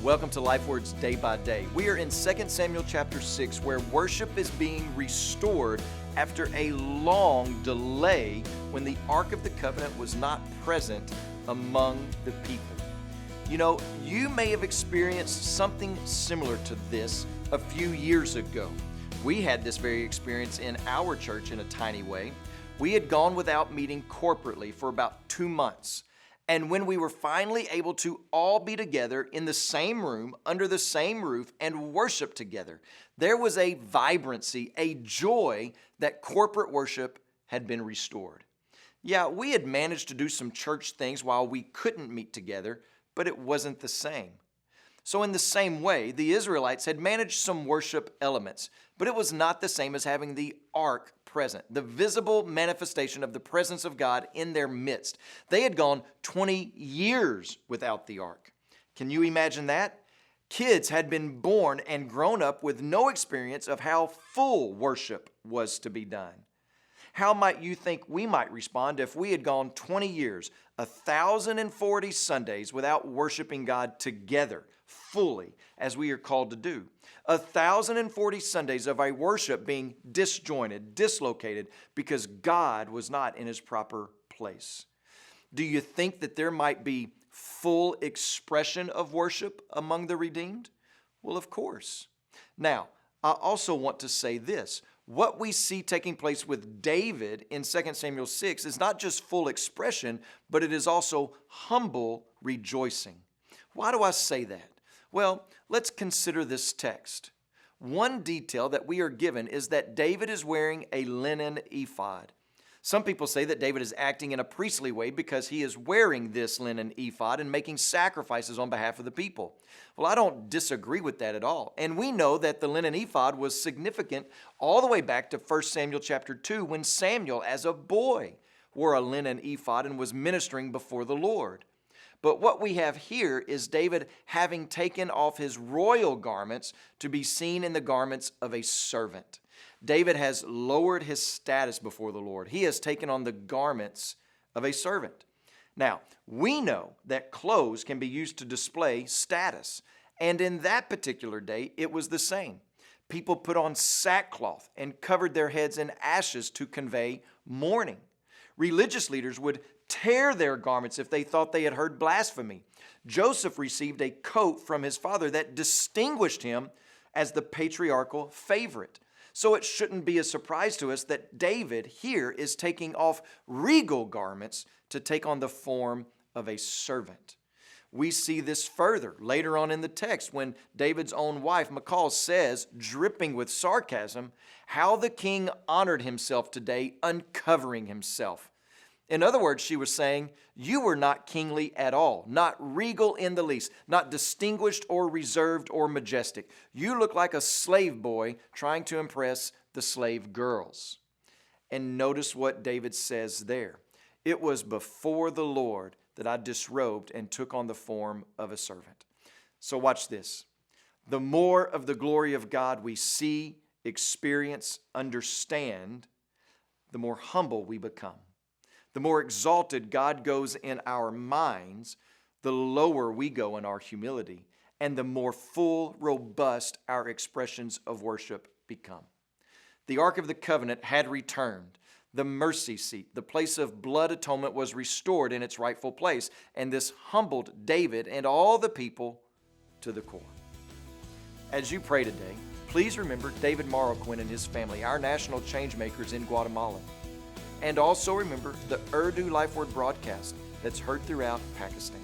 Welcome to Life Words Day by Day. We are in 2 Samuel chapter 6, where worship is being restored after a long delay when the Ark of the Covenant was not present among the people. You know, you may have experienced something similar to this a few years ago. We had this very experience in our church in a tiny way. We had gone without meeting corporately for about 2 months. And when we were finally able to all be together in the same room, under the same roof, and worship together, there was a vibrancy, a joy that corporate worship had been restored. Yeah, we had managed to do some church things while we couldn't meet together, but it wasn't the same. So in the same way, the Israelites had managed some worship elements, but it was not the same as having the ark present, the visible manifestation of the presence of God in their midst. They had gone 20 years without the ark. Can you imagine that? Kids had been born and grown up with no experience of how full worship was to be done. How might you think we might respond if we had gone 20 years, 1,040 Sundays without worshiping God together, fully, as we are called to do? 1,040 Sundays of our worship being disjointed, dislocated, because God was not in His proper place. Do you think that there might be full expression of worship among the redeemed? Well, of course. Now, I also want to say this. What we see taking place with David in 2 Samuel 6 is not just full expression, but it is also humble rejoicing. Why do I say that? Well, let's consider this text. One detail that we are given is that David is wearing a linen ephod. Some people say that David is acting in a priestly way because he is wearing this linen ephod and making sacrifices on behalf of the people. Well, I don't disagree with that at all. And we know that the linen ephod was significant all the way back to 1 Samuel chapter 2 when Samuel, as a boy, wore a linen ephod and was ministering before the Lord. But what we have here is David having taken off his royal garments to be seen in the garments of a servant. David has lowered his status before the Lord. He has taken on the garments of a servant. Now, we know that clothes can be used to display status, and in that particular day, it was the same. People put on sackcloth and covered their heads in ashes to convey mourning. Religious leaders would tear their garments if they thought they had heard blasphemy. Joseph received a coat from his father that distinguished him as the patriarchal favorite. So it shouldn't be a surprise to us that David here is taking off regal garments to take on the form of a servant. We see this further later on in the text when David's own wife, Michal, says, dripping with sarcasm, how the king honored himself today, uncovering himself. In other words, she was saying, you were not kingly at all, not regal in the least, not distinguished or reserved or majestic. You look like a slave boy trying to impress the slave girls. And notice what David says there. It was before the Lord that I disrobed and took on the form of a servant. So watch this. The more of the glory of God we see, experience, understand, the more humble we become. The more exalted God goes in our minds, the lower we go in our humility, and the more full, robust our expressions of worship become. The Ark of the Covenant had returned. The mercy seat, the place of blood atonement, was restored in its rightful place, and this humbled David and all the people to the core. As you pray today, please remember David Marroquin and his family, our national change makers in Guatemala. And also remember the Urdu Life Word broadcast that's heard throughout Pakistan.